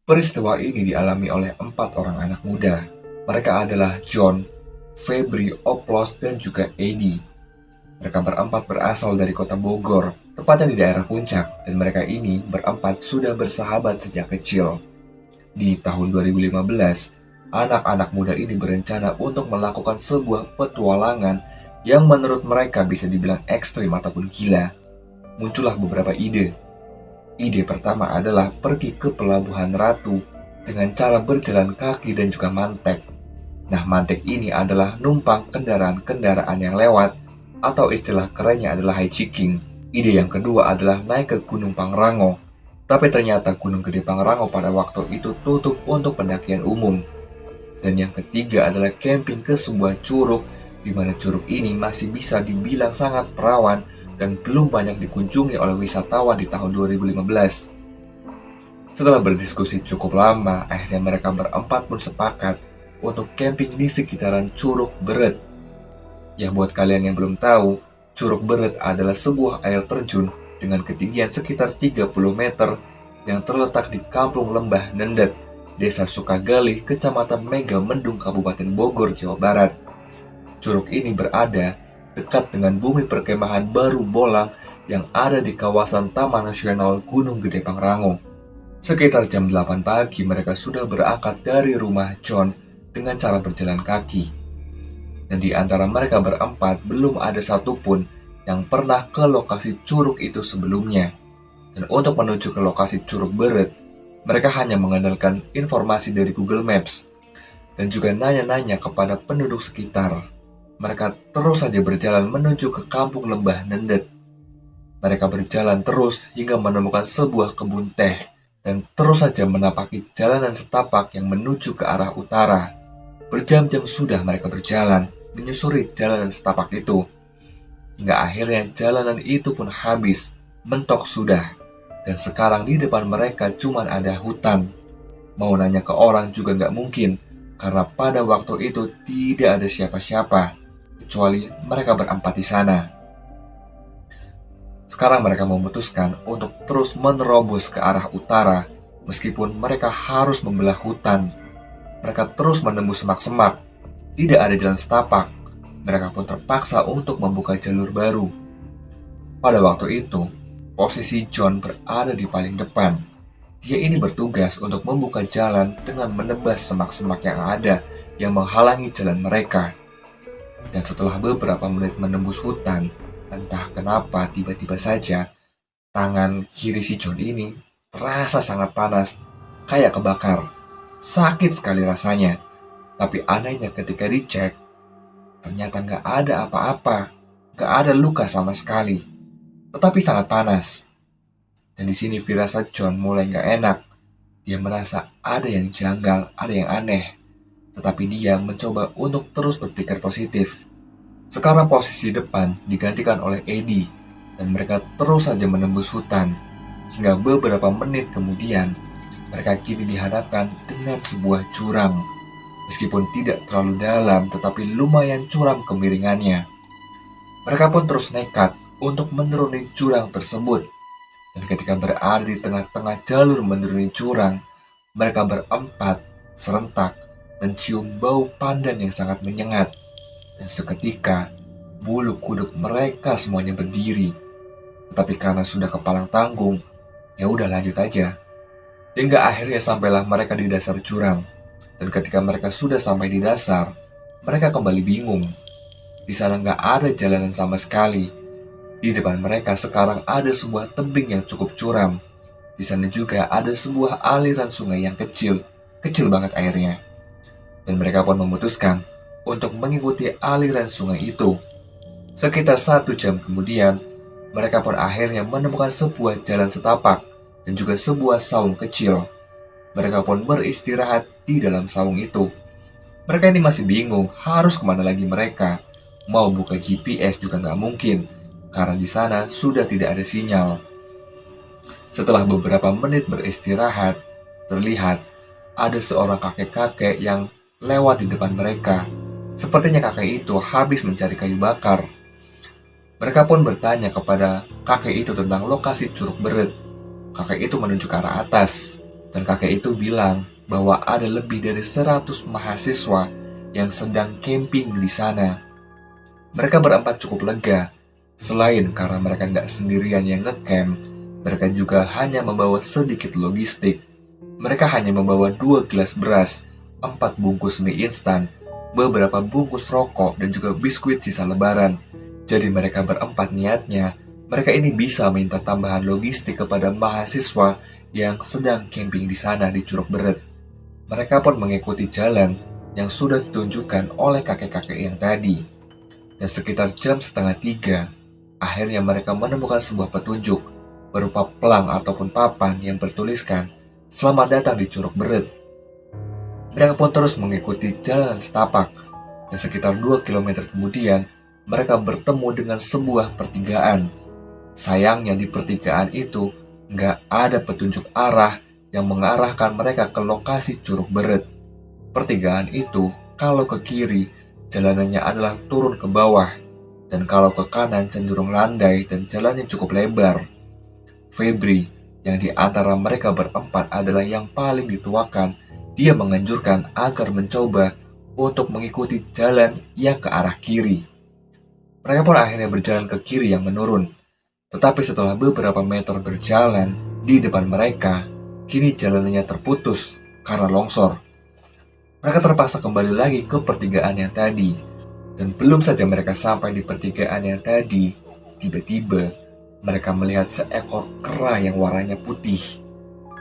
Peristiwa ini dialami oleh 4 orang anak muda. Mereka adalah John, Febri, Oplos, dan juga Eddie. Mereka berempat berasal dari kota Bogor, tepatnya di daerah Puncak, dan mereka ini berempat sudah bersahabat sejak kecil. Di tahun 2015, anak-anak muda ini berencana untuk melakukan sebuah petualangan yang menurut mereka bisa dibilang ekstrim ataupun gila. Muncullah beberapa ide. Ide pertama adalah pergi ke Pelabuhan Ratu dengan cara berjalan kaki dan juga mantek. Nah, mantek ini adalah numpang kendaraan-kendaraan yang lewat, atau istilah kerennya adalah hiking. Ide yang kedua adalah naik ke Gunung Pangrango. Tapi ternyata Gunung Gede Pangrango pada waktu itu tutup untuk pendakian umum. Dan yang ketiga adalah camping ke sebuah curug, di mana curug ini masih bisa dibilang sangat perawan dan belum banyak dikunjungi oleh wisatawan di tahun 2015. Setelah berdiskusi cukup lama, akhirnya mereka berempat pun sepakat untuk camping di sekitaran Curug Beret. Ya, buat kalian yang belum tahu, Curug Beret adalah sebuah air terjun dengan ketinggian sekitar 30 meter yang terletak di Kampung Lembah Nendet, Desa Sukagali, Kecamatan Megamendung, Kabupaten Bogor, Jawa Barat. Curug ini berada dekat dengan bumi perkemahan Baru Bolang yang ada di kawasan Taman Nasional Gunung Gede Pangrango. Sekitar jam 8 pagi mereka sudah berangkat dari rumah John dengan cara berjalan kaki. Dan di antara mereka berempat belum ada satupun yang pernah ke lokasi curug itu sebelumnya. Dan untuk menuju ke lokasi Curug Beret, mereka hanya mengandalkan informasi dari Google Maps dan juga nanya-nanya kepada penduduk sekitar. Mereka terus saja berjalan menuju ke Kampung Lembah Nendet. Mereka berjalan terus hingga menemukan sebuah kebun teh dan terus saja menapaki jalanan setapak yang menuju ke arah utara. Berjam-jam sudah mereka berjalan, menyusuri jalanan setapak itu. Hingga akhirnya jalanan itu pun habis, mentok sudah. Dan sekarang di depan mereka cuma ada hutan. Mau nanya ke orang juga nggak mungkin, karena pada waktu itu tidak ada siapa-siapa, kecuali mereka berempat di sana. Sekarang mereka memutuskan untuk terus menerobos ke arah utara, meskipun mereka harus membelah hutan. Mereka terus menembus semak-semak, tidak ada jalan setapak. Mereka pun terpaksa untuk membuka jalur baru. Pada waktu itu, posisi John berada di paling depan. Dia ini bertugas untuk membuka jalan dengan menebas semak-semak yang ada yang menghalangi jalan mereka. Dan setelah beberapa menit menembus hutan, entah kenapa tiba-tiba saja tangan kiri si John ini terasa sangat panas, kayak kebakar. Sakit sekali rasanya. Tapi anehnya ketika dicek, ternyata nggak ada apa-apa, nggak ada luka sama sekali, tetapi sangat panas. Dan di sini firasat John mulai nggak enak. Dia merasa ada yang janggal, ada yang aneh. Tetapi dia mencoba untuk terus berpikir positif. Sekarang posisi depan digantikan oleh Eddie, dan mereka terus saja menembus hutan. Hingga beberapa menit kemudian, mereka kini dihadapkan dengan sebuah jurang. Meskipun tidak terlalu dalam, tetapi lumayan curam kemiringannya. Mereka pun terus nekat untuk menuruni jurang tersebut. Dan ketika berada di tengah-tengah jalur menuruni jurang, mereka berempat serentak mencium bau pandan yang sangat menyengat. Dan seketika, bulu kuduk mereka semuanya berdiri. Tetapi karena sudah kepalang tanggung, ya udah lanjut aja. Hingga akhirnya sampailah mereka di dasar jurang. Dan ketika mereka sudah sampai di dasar, mereka kembali bingung. Di sana nggak ada jalanan sama sekali. Di depan mereka sekarang ada sebuah tebing yang cukup curam. Di sana juga ada sebuah aliran sungai yang kecil, kecil banget airnya. Dan mereka pun memutuskan untuk mengikuti aliran sungai itu. Sekitar 1 jam kemudian, mereka pun akhirnya menemukan sebuah jalan setapak dan juga sebuah saung kecil. Mereka pun beristirahat di dalam saung itu. Mereka ini masih bingung harus kemana lagi mereka. Mau buka GPS juga nggak mungkin, karena di sana sudah tidak ada sinyal. Setelah beberapa menit beristirahat, terlihat ada seorang kakek-kakek yang lewat di depan mereka. Sepertinya kakek itu habis mencari kayu bakar. Mereka pun bertanya kepada kakek itu tentang lokasi Curug Beret. Kakek itu menunjuk ke arah atas. Dan kakek itu bilang bahwa ada lebih dari 100 mahasiswa yang sedang camping di sana. Mereka berempat cukup lega. Selain karena mereka nggak sendirian yang ngecamp, mereka juga hanya membawa sedikit logistik. Mereka hanya membawa 2 gelas beras, 4 bungkus mie instan, beberapa bungkus rokok, dan juga biskuit sisa lebaran. Jadi mereka berempat niatnya, mereka ini bisa minta tambahan logistik kepada mahasiswa yang sedang camping di sana di Curug Beret. Mereka pun mengikuti jalan yang sudah ditunjukkan oleh kakek-kakek yang tadi. Dan sekitar jam setengah 3, akhirnya mereka menemukan sebuah petunjuk berupa pelang ataupun papan yang bertuliskan "Selamat datang di Curug Beret". Mereka pun terus mengikuti jalan setapak, dan sekitar 2 kilometer kemudian, mereka bertemu dengan sebuah pertigaan. Sayangnya di pertigaan itu, nggak ada petunjuk arah yang mengarahkan mereka ke lokasi Curug Beret. Pertigaan itu, kalau ke kiri, jalanannya adalah turun ke bawah, dan kalau ke kanan cenderung landai dan jalannya cukup lebar. Febri, yang di antara mereka berempat adalah yang paling dituakan, dia menganjurkan agar mencoba untuk mengikuti jalan yang ke arah kiri. Mereka pun akhirnya berjalan ke kiri yang menurun. Tetapi setelah beberapa meter berjalan, di depan mereka, kini jalanannya terputus karena longsor. Mereka terpaksa kembali lagi ke pertigaan yang tadi. Dan belum saja mereka sampai di pertigaan yang tadi, tiba-tiba mereka melihat seekor kera yang warnanya putih.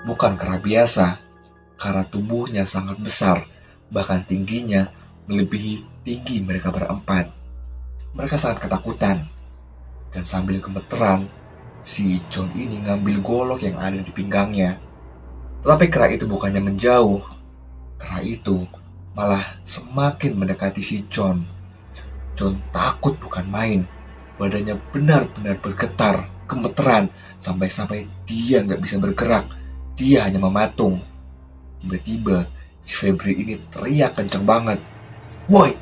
Bukan kera biasa, karena tubuhnya sangat besar, bahkan tingginya melebihi tinggi mereka berempat. Mereka sangat ketakutan, dan sambil gemeteran, si John ini ngambil golok yang ada di pinggangnya. Tetapi kera itu bukannya menjauh, kera itu malah semakin mendekati si John. John takut bukan main, badannya benar-benar bergetar, gemeteran, sampai-sampai dia nggak bisa bergerak, dia hanya mematung. Tiba-tiba, si Febri ini teriak kenceng banget. "Woi!"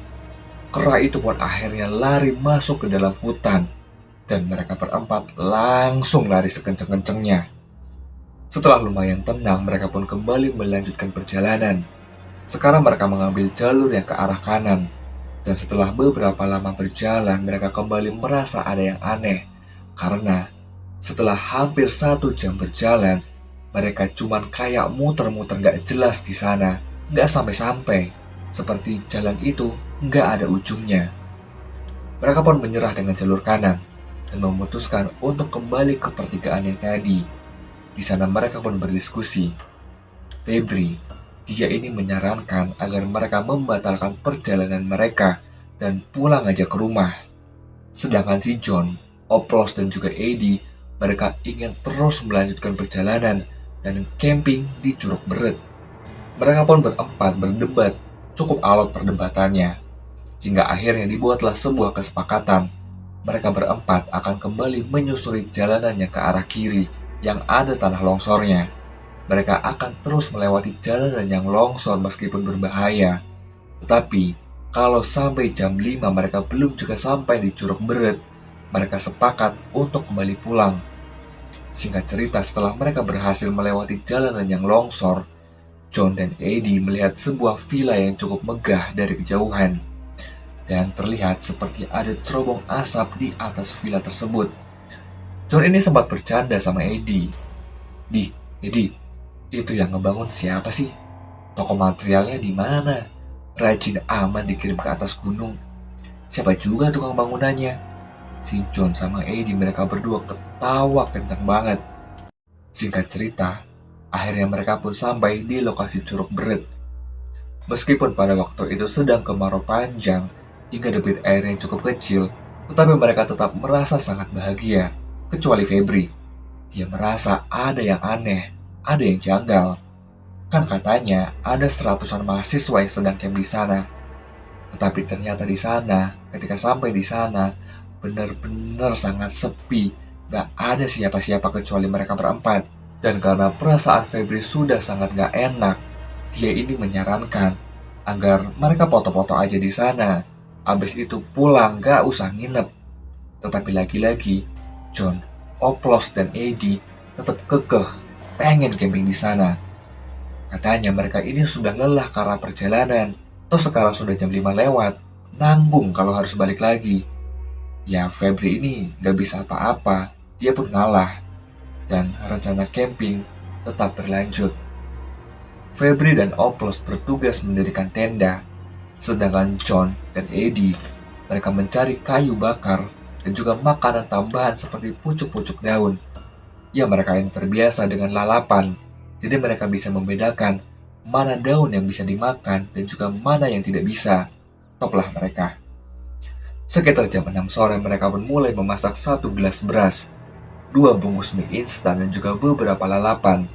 Kera itu pun akhirnya lari masuk ke dalam hutan, dan mereka berempat langsung lari sekenceng-kencengnya. Setelah lumayan tenang, mereka pun kembali melanjutkan perjalanan. Sekarang mereka mengambil jalur yang ke arah kanan, dan setelah beberapa lama berjalan, mereka kembali merasa ada yang aneh, karena setelah hampir 1 jam berjalan, mereka cuman kayak muter-muter gak jelas di sana, gak sampai-sampai, seperti jalan itu gak ada ujungnya. Mereka pun menyerah dengan jalur kanan, dan memutuskan untuk kembali ke pertigaan yang tadi. Di sana mereka pun berdiskusi. Febri, dia ini menyarankan agar mereka membatalkan perjalanan mereka dan pulang aja ke rumah. Sedangkan si John, Oplos, dan juga Eddie, mereka ingin terus melanjutkan perjalanan dan camping di Curug Beret. Mereka pun berempat berdebat, cukup alot perdebatannya. Hingga akhirnya dibuatlah sebuah kesepakatan. Mereka berempat akan kembali menyusuri jalanannya ke arah kiri yang ada tanah longsornya. Mereka akan terus melewati jalanan yang longsor meskipun berbahaya. Tetapi, kalau sampai jam 5 mereka belum juga sampai di Curug Beret, mereka sepakat untuk kembali pulang. Singkat cerita, setelah mereka berhasil melewati jalanan yang longsor, John dan Eddie melihat sebuah villa yang cukup megah dari kejauhan. Dan terlihat seperti ada cerobong asap di atas villa tersebut. John ini sempat bercanda sama Eddie. Eddie, itu yang ngebangun siapa sih? Toko materialnya di mana? Rajin aman dikirim ke atas gunung. Siapa juga tukang bangunannya? Si John sama Eddie mereka berdua ketawa kencang banget. Singkat cerita, akhirnya mereka pun sampai di lokasi Curug Beret. Meskipun pada waktu itu sedang kemarau panjang hingga debit airnya cukup kecil, tetapi mereka tetap merasa sangat bahagia. Kecuali Febri, dia merasa ada yang aneh, ada yang janggal. Kan katanya ada 100-an mahasiswa yang sedang camp di sana. Tetapi ternyata di sana, ketika sampai di sana, benar-benar sangat sepi. Gak ada siapa-siapa kecuali mereka berempat. Dan karena perasaan Febri sudah sangat gak enak, dia ini menyarankan agar mereka foto-foto aja di sana. Habis itu pulang, gak usah nginep. Tetapi lagi-lagi, John, Oplos, dan Eddie tetap kekeh pengen camping di sana. Katanya mereka ini sudah lelah karena perjalanan. Toh sekarang sudah jam 5 lewat. Nanggung kalau harus balik lagi. Ya Febri ini gak bisa apa-apa. Dia pun ngalah. Dan rencana camping tetap berlanjut. Febri dan Oplos bertugas mendirikan tenda. Sedangkan John dan Eddie, mereka mencari kayu bakar dan juga makanan tambahan seperti pucuk-pucuk daun. Ya mereka yang terbiasa dengan lalapan, jadi mereka bisa membedakan mana daun yang bisa dimakan dan juga mana yang tidak bisa. Toplah mereka. Sekitar jam 6 sore mereka pun mulai memasak 1 gelas beras, 2 bungkus mie instan dan juga beberapa lalapan.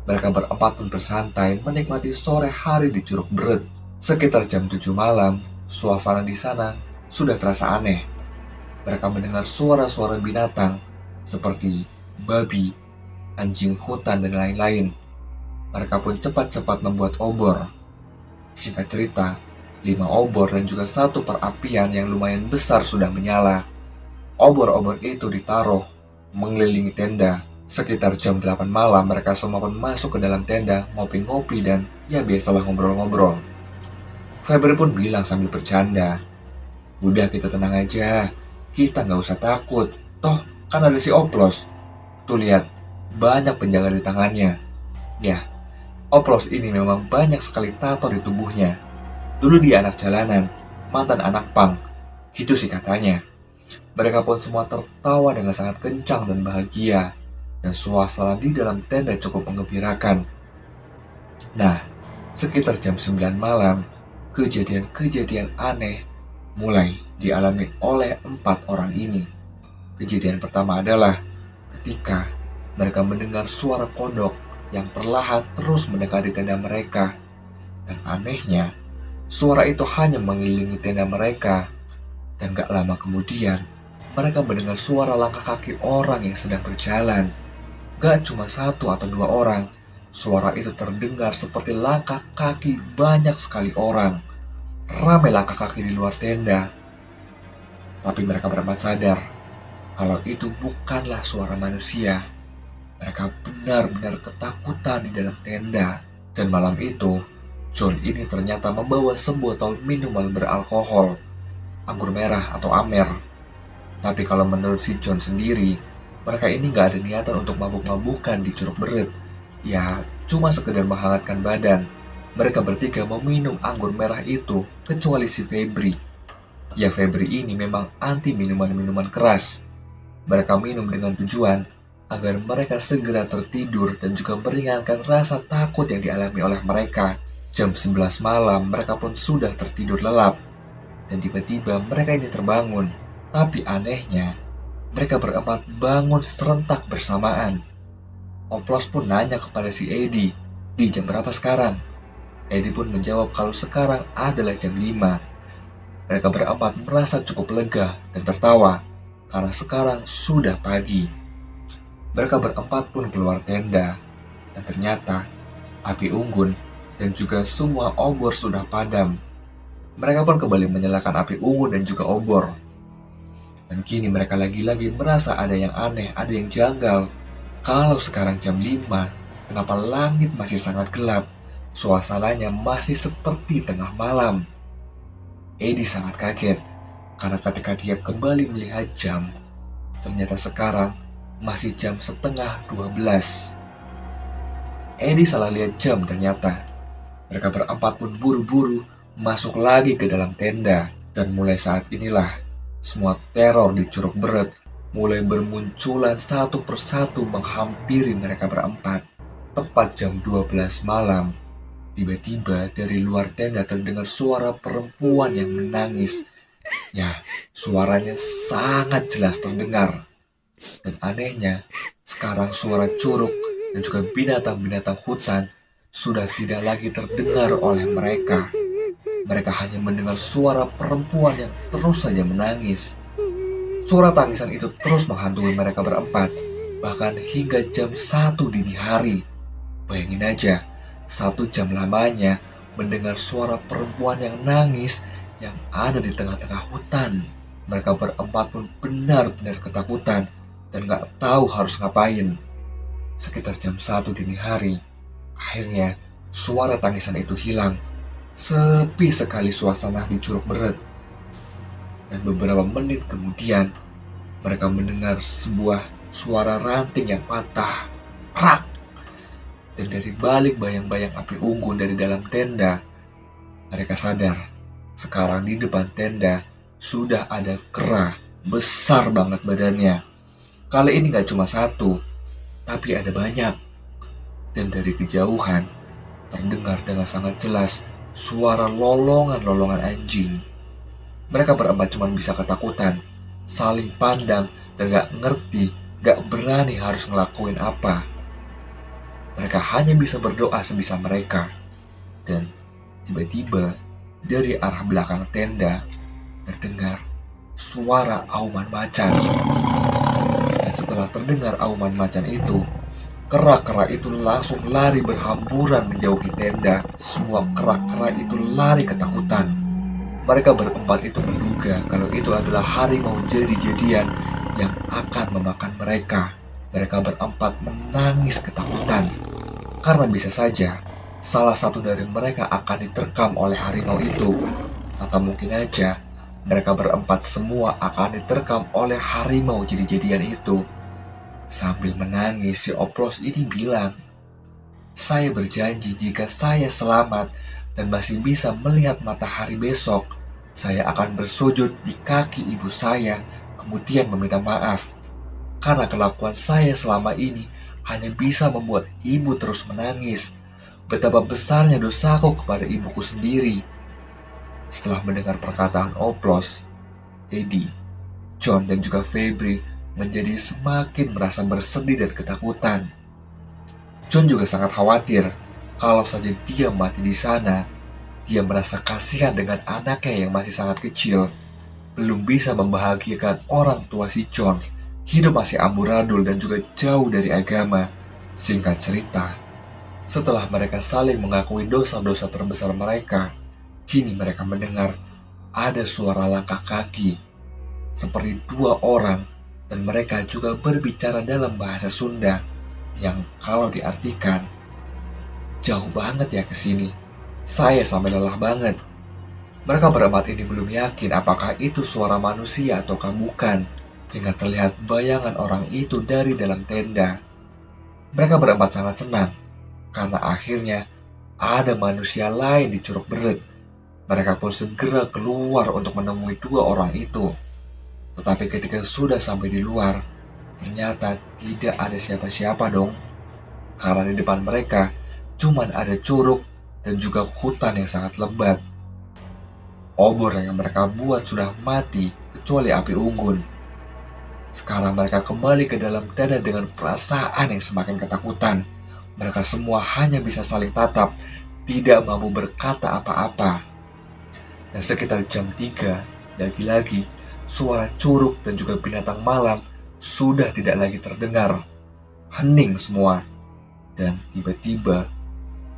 Mereka berempat pun bersantai menikmati sore hari di Curug Beret. Sekitar jam 7 malam, suasana di sana sudah terasa aneh. Mereka mendengar suara-suara binatang seperti babi, anjing hutan, dan lain-lain. Mereka pun cepat-cepat membuat obor. Singkat cerita, 5 obor dan juga 1 perapian yang lumayan besar sudah menyala. Obor-obor itu ditaruh mengelilingi tenda. Sekitar jam 8 malam mereka semua pun masuk ke dalam tenda, ngopi-ngopi dan ya biasalah ngobrol-ngobrol. Febri pun bilang sambil bercanda, "Udah kita tenang aja, kita nggak usah takut. Toh kan ada si Oplos. Tuh lihat, banyak penjaga di tangannya." Ya, Oplos ini memang banyak sekali tato di tubuhnya. Dulu dia anak jalanan, mantan anak pang, gitu sih katanya. Mereka pun semua tertawa dengan sangat kencang dan bahagia, dan suasana di dalam tenda cukup menggembirakan. Nah, sekitar jam 9 malam, kejadian-kejadian aneh mulai dialami oleh 4 orang ini. Kejadian pertama adalah ketika mereka mendengar suara kodok yang perlahan terus mendekati tenda mereka. Dan anehnya, suara itu hanya mengelilingi tenda mereka. Dan gak lama kemudian, mereka mendengar suara langkah kaki orang yang sedang berjalan. Gak cuma 1 atau 2 orang, suara itu terdengar seperti langkah kaki banyak sekali orang. Ramai langkah kaki di luar tenda. Tapi mereka berempat sadar kalau itu bukanlah suara manusia. Mereka benar-benar ketakutan di dalam tenda. Dan malam itu, John ini ternyata membawa sebotol minuman beralkohol, anggur merah atau amer. Tapi kalau menurut si John sendiri, mereka ini gak ada niatan untuk mabuk-mabukan di Curug Beret. Ya, cuma sekedar menghangatkan badan. Mereka bertiga meminum anggur merah itu, kecuali si Febri. Ya, Febri ini memang anti minuman-minuman keras. Mereka minum dengan tujuan agar mereka segera tertidur dan juga meringankan rasa takut yang dialami oleh mereka. Jam 11 malam mereka pun sudah tertidur lelap. Dan tiba-tiba mereka ini terbangun. Tapi anehnya, mereka berempat bangun serentak bersamaan. Oplos pun nanya kepada si Eddie, "Di jam berapa sekarang?" Eddie pun menjawab kalau sekarang adalah jam 5. Mereka berempat merasa cukup lega dan tertawa karena sekarang sudah pagi. Mereka berempat pun keluar tenda dan ternyata api unggun dan juga semua obor sudah padam. Mereka pun kembali menyalakan api unggun dan juga obor. Dan kini mereka lagi-lagi merasa ada yang aneh, ada yang janggal. Kalau sekarang jam 5, kenapa langit masih sangat gelap? Suasananya masih seperti tengah malam. Eddie sangat kaget, karena ketika dia kembali melihat jam, ternyata sekarang masih jam setengah 12. Eddie salah lihat jam ternyata. Mereka berempat pun buru-buru masuk lagi ke dalam tenda. Dan mulai saat inilah, semua teror di Curug Beret mulai bermunculan satu persatu menghampiri mereka berempat. Tepat jam 12 malam, tiba-tiba dari luar tenda terdengar suara perempuan yang menangis. Ya, suaranya sangat jelas terdengar. Dan anehnya, sekarang suara curug dan juga binatang-binatang hutan sudah tidak lagi terdengar oleh mereka. Mereka hanya mendengar suara perempuan yang terus saja menangis. Suara tangisan itu terus menghantui mereka berempat, bahkan hingga jam 1 dini hari. Bayangin aja, 1 jam lamanya mendengar suara perempuan yang nangis yang ada di tengah-tengah hutan. Mereka berempat pun benar-benar ketakutan dan gak tahu harus ngapain. Sekitar jam 1 dini hari, Akhirnya, suara tangisan itu hilang. Sepi sekali suasana di Curug Beret. Dan beberapa menit kemudian, mereka mendengar sebuah suara ranting yang patah. Prak! Dan dari balik bayang-bayang api unggun dari dalam tenda, mereka sadar. Sekarang di depan tenda sudah ada kera besar banget badannya. Kali ini gak cuma satu, tapi ada banyak. Dan dari kejauhan, terdengar dengan sangat jelas suara lolongan-lolongan anjing. Mereka berempat cuma bisa ketakutan, saling pandang, dan gak ngerti, gak berani harus ngelakuin apa. Mereka hanya bisa berdoa sebisa mereka. Dan tiba-tiba, dari arah belakang tenda, terdengar suara auman macan. Dan setelah terdengar auman macan itu, kera-kera itu langsung lari berhamburan menjauhi tenda. Semua kera-kera itu lari ketakutan. Mereka berempat itu menduga kalau itu adalah harimau jadi-jadian yang akan memakan mereka. Mereka berempat menangis ketakutan. Karena bisa saja salah satu dari mereka akan diterkam oleh harimau itu. Atau mungkin aja mereka berempat semua akan diterkam oleh harimau jadi-jadian itu. Sambil menangis, si Oplos ini bilang, "Saya berjanji jika saya selamat dan masih bisa melihat matahari besok, saya akan bersujud di kaki ibu saya, kemudian meminta maaf. Karena kelakuan saya selama ini hanya bisa membuat ibu terus menangis. Betapa besarnya dosaku kepada ibuku sendiri." Setelah mendengar perkataan Oplos, Eddie, John, dan juga Febri menjadi semakin merasa bersedih dan ketakutan. John juga sangat khawatir kalau saja dia mati di sana. Dia merasa kasihan dengan anaknya yang masih sangat kecil, belum bisa membahagiakan orang tua si John, hidup masih amburadul dan juga jauh dari agama. Singkat cerita, setelah mereka saling mengakui dosa-dosa terbesar mereka, kini mereka mendengar ada suara langkah kaki, seperti dua orang, dan mereka juga berbicara dalam bahasa Sunda, yang kalau diartikan, "Jauh banget ya ke sini. Saya sampai lelah banget." Mereka berempat ini belum yakin apakah itu suara manusia ataukah bukan, hingga terlihat bayangan orang itu dari dalam tenda. Mereka berempat sangat senang, karena akhirnya ada manusia lain di Curug Beret. Mereka pun segera keluar untuk menemui dua orang itu. Tetapi ketika sudah sampai di luar, ternyata tidak ada siapa-siapa dong. Karena di depan mereka cuman ada curug dan juga hutan yang sangat lebat. Obor yang mereka buat sudah mati kecuali api unggun. Sekarang mereka kembali ke dalam tenda dengan perasaan yang semakin ketakutan. Mereka semua hanya bisa saling tatap, tidak mampu berkata apa-apa. Dan sekitar jam 3, lagi-lagi suara curug dan juga binatang malam sudah tidak lagi terdengar. Hening semua. Dan tiba-tiba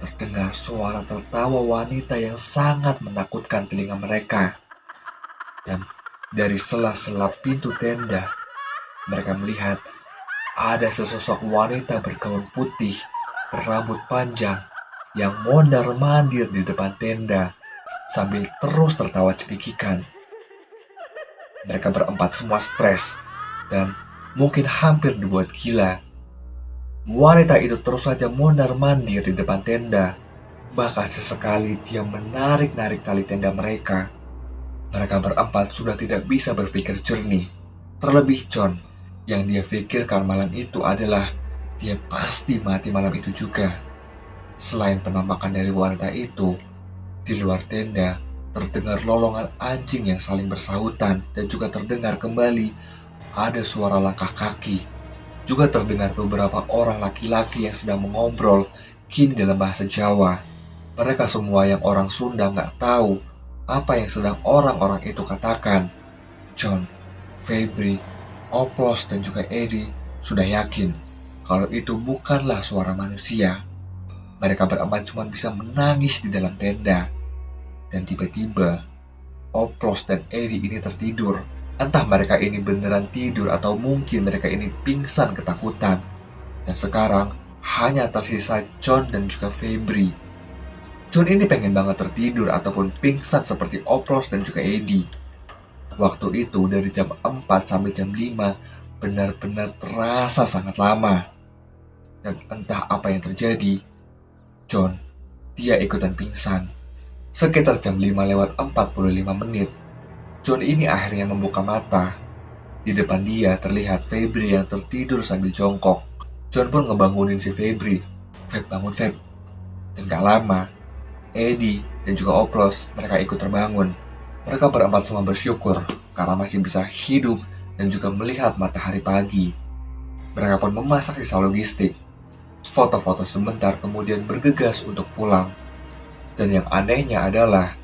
terdengar suara tertawa wanita yang sangat menakutkan telinga mereka. Dan dari sela-sela pintu tenda, mereka melihat ada sesosok wanita bergaun putih, berambut panjang, yang mondar-mandir di depan tenda, sambil terus tertawa cekikikan. Mereka berempat semua stres, dan mungkin hampir dibuat gila. Wanita itu terus saja mondar-mandir di depan tenda. Bahkan sesekali dia menarik-narik tali tenda mereka. Mereka berempat sudah tidak bisa berpikir jernih. Terlebih John, yang dia pikirkan malam itu adalah dia pasti mati malam itu juga. Selain penampakan dari wanita itu, di luar tenda terdengar lolongan anjing yang saling bersahutan dan juga terdengar kembali ada suara langkah kaki. Juga terdengar beberapa orang laki-laki yang sedang mengobrol, kini dalam bahasa Jawa. Mereka semua yang orang Sunda nggak tahu apa yang sedang orang-orang itu katakan. John, Febri, Oplos, dan juga Eddie sudah yakin kalau itu bukanlah suara manusia. Mereka berempat cuma bisa menangis di dalam tenda. Dan tiba-tiba, Oplos dan Eddie ini tertidur. Entah mereka ini beneran tidur atau mungkin mereka ini pingsan ketakutan. Dan sekarang hanya tersisa John dan juga Febri. John ini pengen banget tertidur ataupun pingsan seperti Oplos dan juga Eddie. Waktu itu dari jam 4 sampai jam 5 benar-benar terasa sangat lama. Dan entah apa yang terjadi, John, dia ikutan pingsan. Sekitar jam 5 lewat 45 menit, John ini akhirnya membuka mata. Di depan dia terlihat Febri yang tertidur sambil jongkok. John pun ngebangunin si Febri. Feb, bangun Feb. Dan gak lama, Eddie dan juga Oplos mereka ikut terbangun. Mereka berempat semua bersyukur karena masih bisa hidup dan juga melihat matahari pagi. Mereka pun memasak sisa logistik. Foto-foto sebentar kemudian bergegas untuk pulang. Dan yang anehnya adalah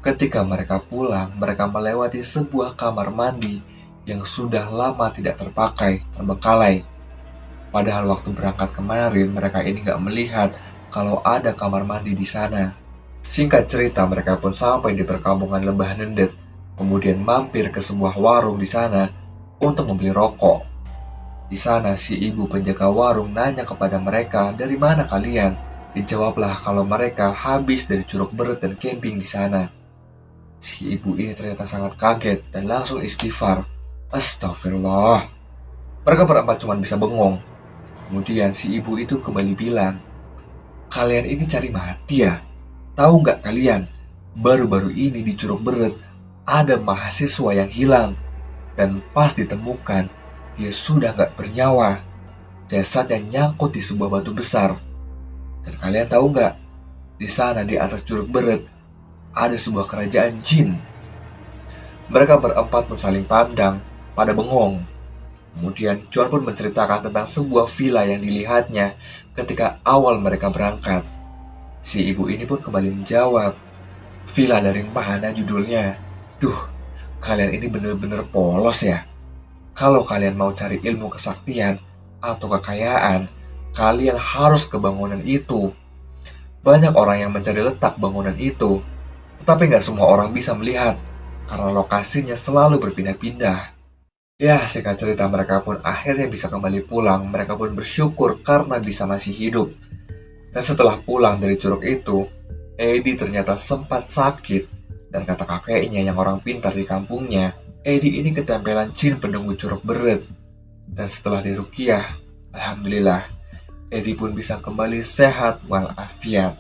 ketika mereka pulang, mereka melewati sebuah kamar mandi yang sudah lama tidak terpakai, terbengkalai. Padahal waktu berangkat kemarin mereka ini gak melihat kalau ada kamar mandi di sana. Singkat cerita, mereka pun sampai di perkampungan Lembah Nendet, kemudian mampir ke sebuah warung di sana untuk membeli rokok. Di sana si ibu penjaga warung nanya kepada mereka, "Dari mana kalian?" Dijawablah kalau mereka habis dari Curug Beret dan camping di sana. Si ibu ini ternyata sangat kaget dan langsung istighfar. Astagfirullah. Mereka berempat cuma bisa bengong. Kemudian si ibu itu kembali bilang, "Kalian ini cari mati ya? Tahu nggak kalian, baru-baru ini di Curug Beret ada mahasiswa yang hilang. Dan pas ditemukan, dia sudah nggak bernyawa. Jasadnya nyangkut di sebuah batu besar. Dan kalian tahu nggak, di sana di atas Curug Beret ada sebuah kerajaan jin." Mereka berempat pun saling pandang, pada bengong. Kemudian John pun menceritakan tentang sebuah villa yang dilihatnya ketika awal mereka berangkat. Si ibu ini pun kembali menjawab, "Villa dari mana judulnya? Duh, kalian ini bener-bener polos ya. Kalau kalian mau cari ilmu kesaktian atau kekayaan, kalian harus ke bangunan itu. Banyak orang yang mencari letak bangunan itu, tetapi nggak semua orang bisa melihat, karena lokasinya selalu berpindah-pindah." Ya, singkat cerita mereka pun akhirnya bisa kembali pulang. Mereka pun bersyukur karena bisa masih hidup. Dan setelah pulang dari curug itu, Eddie ternyata sempat sakit. Dan kata kakeknya yang orang pintar di kampungnya, Eddie ini ketempelan jin penunggu Curug Beret. Dan setelah diruqyah, alhamdulillah, Eddie pun bisa kembali sehat walafiat.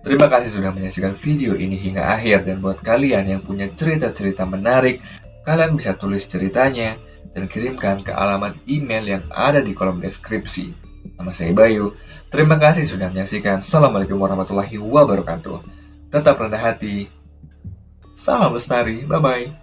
Terima kasih sudah menyaksikan video ini hingga akhir. Dan buat kalian yang punya cerita-cerita menarik, kalian bisa tulis ceritanya dan kirimkan ke alamat email yang ada di kolom deskripsi. Nama saya Bayu. Terima kasih sudah menyaksikan. Assalamualaikum warahmatullahi wabarakatuh. Tetap rendah hati. Salam lestari. Bye-bye.